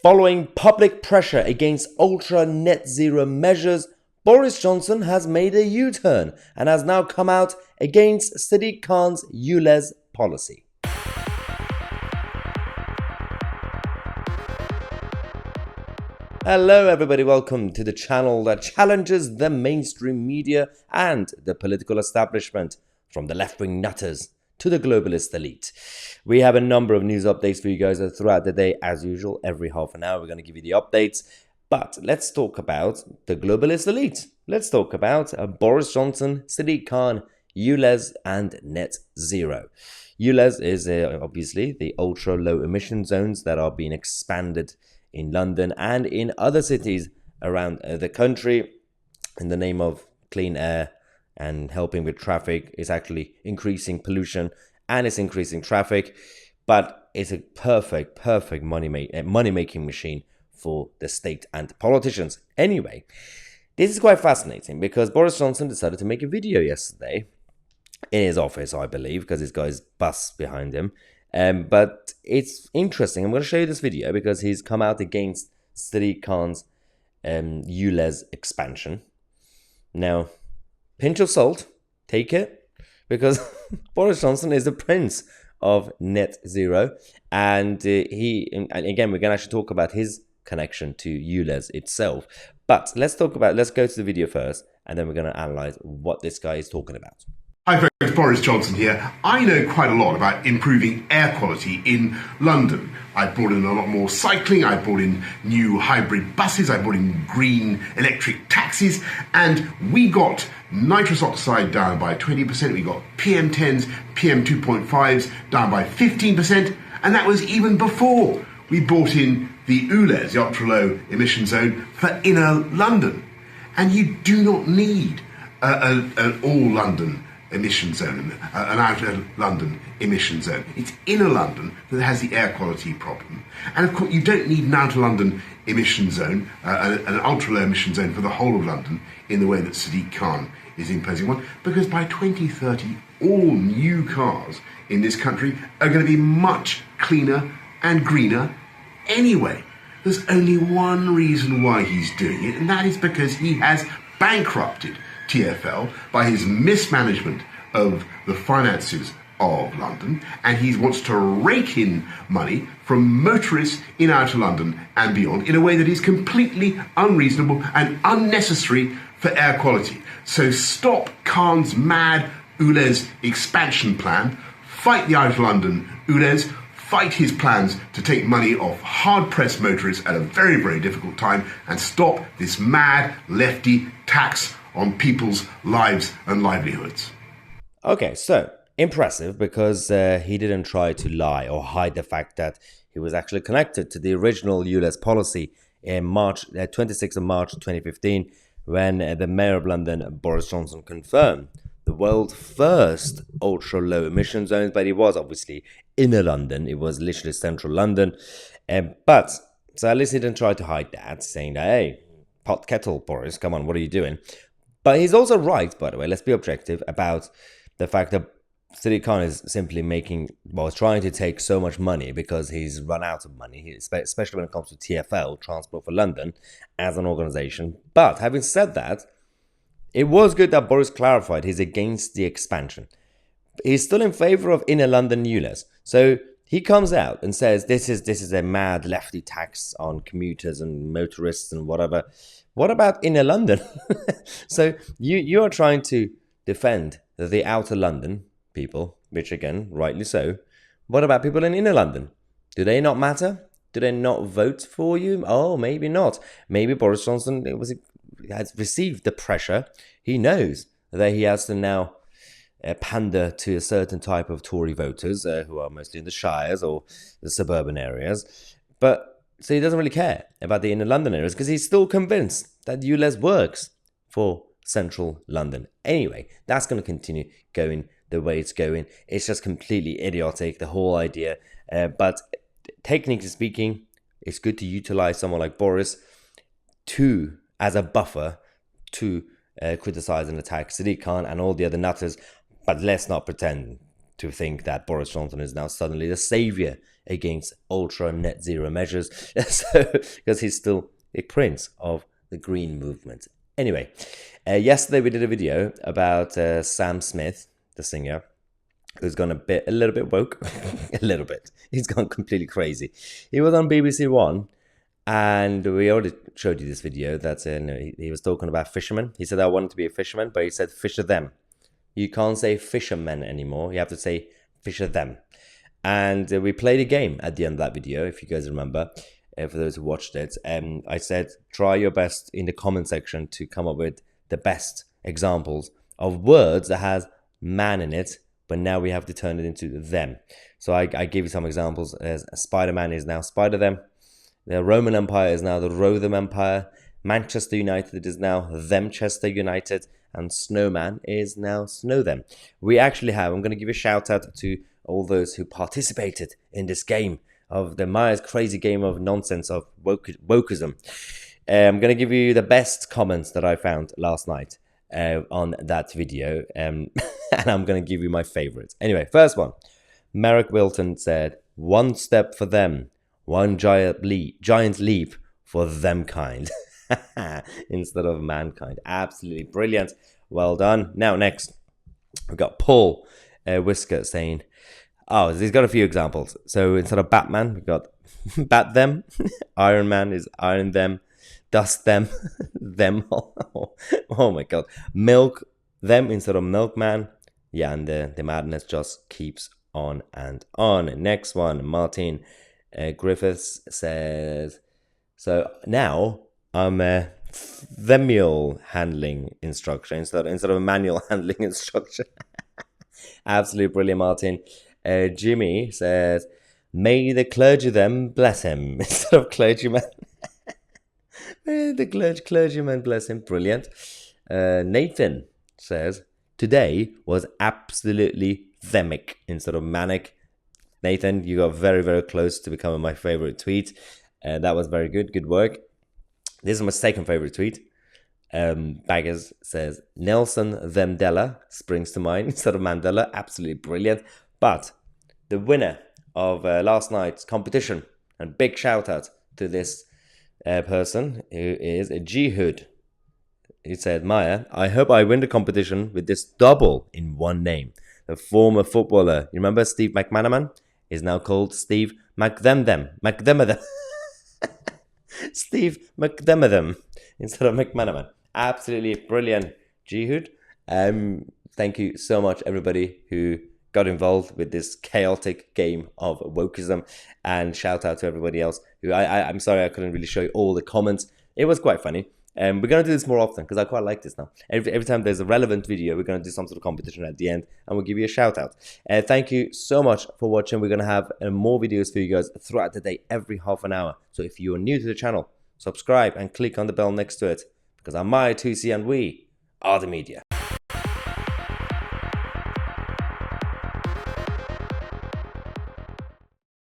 Following public pressure against ultra net zero measures, Boris Johnson has made a U-turn and has now come out against Sadiq Khan's ULEZ policy. Hello everybody, welcome to the channel that challenges the mainstream media and the political establishment, from the left-wing nutters to the globalist elite. We have a number of news updates for you guys throughout the day. As usual, every half an hour we're going to give you the updates. But let's talk about the globalist elite. Let's talk about Boris Johnson, Sadiq Khan, ULEZ and net zero. ULEZ is obviously the ultra low emission zones that are being expanded in London and in other cities around the country in the name of clean air and helping with traffic. Is actually increasing pollution and it's increasing traffic, but it's a perfect money-making machine for the state and politicians. Anyway, this is quite fascinating because Boris Johnson decided to make a video yesterday in his office, I believe, because he's got his bus behind him. But it's interesting. I'm going to show you this video because he's come out against Sadiq Khan's ULEZ expansion. Now, pinch of salt, take it, because Boris Johnson is the prince of net zero. And again, we're going to actually talk about his connection to ULEZ itself. But let's go to the video first, and then we're going to analyze what this guy is talking about. Hi folks, Boris Johnson here. I know quite a lot about improving air quality in London. I brought in a lot more cycling, I brought in new hybrid buses, I brought in green electric taxis, and we got nitrous oxide down by 20%, we got PM10s, PM2.5s down by 15%, and that was even before we brought in the ULEZ, the ultra low emission zone, for inner London. And you do not need an all London emission zone, an outer London emission zone. It's inner London that has the air quality problem. And of course, you don't need an outer London emission zone, an ultra low emission zone for the whole of London in the way that Sadiq Khan is imposing one, because by 2030, all new cars in this country are going to be much cleaner and greener anyway. There's only one reason why he's doing it, and that is because he has bankrupted TfL by his mismanagement of the finances of London, and he wants to rake in money from motorists in outer London and beyond in a way that is completely unreasonable and unnecessary for air quality. So stop Khan's mad ULEZ expansion plan, fight the outer London ULEZ, fight his plans to take money off hard-pressed motorists at a very, very difficult time, and stop this mad lefty tax on people's lives and livelihoods. Okay, so impressive, because he didn't try to lie or hide the fact that he was actually connected to the original ULEZ policy in 26th of March 2015, when the Mayor of London, Boris Johnson, confirmed the world's first ultra low emission zones. But it was obviously inner London, it was literally central London. So at least he didn't try to hide that, saying that, hey, pot kettle, Boris, come on, what are you doing? But he's also right, by the way, let's be objective about the fact that Sadiq Khan is simply trying to take so much money because he's run out of money, especially when it comes to TfL, Transport for London, as an organization. But having said that, it was good that Boris clarified he's against the expansion. He's still in favor of inner London ULEZ. So he comes out and says this is a mad lefty tax on commuters and motorists and whatever. What about inner London? So you are trying to defend the outer London people, which again, rightly so. What about people in inner London? Do they not matter? Do they not vote for you? Oh, maybe not. Maybe Boris Johnson has received the pressure. He knows that he has to now pander to a certain type of Tory voters who are mostly in the shires or the suburban areas. So he doesn't really care about the inner London areas because he's still convinced that ULEZ works for central London. Anyway, that's going to continue going the way it's going. It's just completely idiotic, the whole idea. But technically speaking, it's good to utilize someone like Boris as a buffer to criticize and attack Sadiq Khan and all the other nutters. But let's not pretend to think that Boris Johnson is now suddenly the savior against ultra net zero measures, because he's still a prince of the green movement. Anyway, yesterday we did a video about Sam Smith, the singer, who's gone a little bit woke. A little bit. He's gone completely crazy. He was on BBC One, and we already showed you this video. That's he was talking about fishermen. He said, I wanted to be a fisherman, but he said fisher them. You can't say fishermen anymore. You have to say fisher them. And we played a game at the end of that video, if you guys remember, for those who watched it. I said, try your best in the comment section to come up with the best examples of words that has man in it, but now we have to turn it into them. So I gave you some examples. As Spider-Man is now Spider-Them. The Roman Empire is now the Rothem Empire. Manchester United is now Themchester United. And Snowman is now Snowthem. We actually have, I'm going to give a shout out to all those who participated in this game of the Myers crazy game of nonsense of wokeism. I'm going to give you the best comments that I found last night on that video. And I'm going to give you my favorites. Anyway, first one. Merrick Wilton said, one step for them, one giant leap for them kind. Instead of mankind. Absolutely brilliant. Well done. Now, next, we've got Paul Whisker saying, oh, he's got a few examples. So instead of Batman, we've got Bat them. Iron Man is Iron them. Dust them. Them. Oh my God. Milk them instead of Milkman. Yeah, and the madness just keeps on and on. Next one, Martin Griffiths says, so now I'm a manual handling instruction instead of a manual handling instruction. Absolutely brilliant, Martin. Jimmy says, may the clergy them bless him instead of clergyman. May the clergyman bless him. Brilliant. Nathan says, today was absolutely themic instead of manic. Nathan, you got very, very close to becoming my favorite tweet. That was very good. Good work. This is my second favorite tweet. Baggers says, Nelson Mandela springs to mind instead of Mandela. Absolutely brilliant. But the winner of last night's competition, and big shout out to this person who is a G-Hood. He said, Maya, I hope I win the competition with this double in one name. The former footballer, you remember Steve McManaman, is now called Steve McDemdem. Steve McDemdem instead of McManaman. Absolutely brilliant, G-Hood. Thank you so much, everybody who got involved with this chaotic game of wokeism, and shout out to everybody else who I'm sorry I couldn't really show you all the comments. It was quite funny. We're going to do this more often because I quite like this now. Every time there's a relevant video, we're going to do some sort of competition at the end and we'll give you a shout out. Thank you so much for watching. We're going to have more videos for you guys throughout the day, every half an hour. So if you're new to the channel, subscribe and click on the bell next to it, because I'm Maya Tusi and we are the media.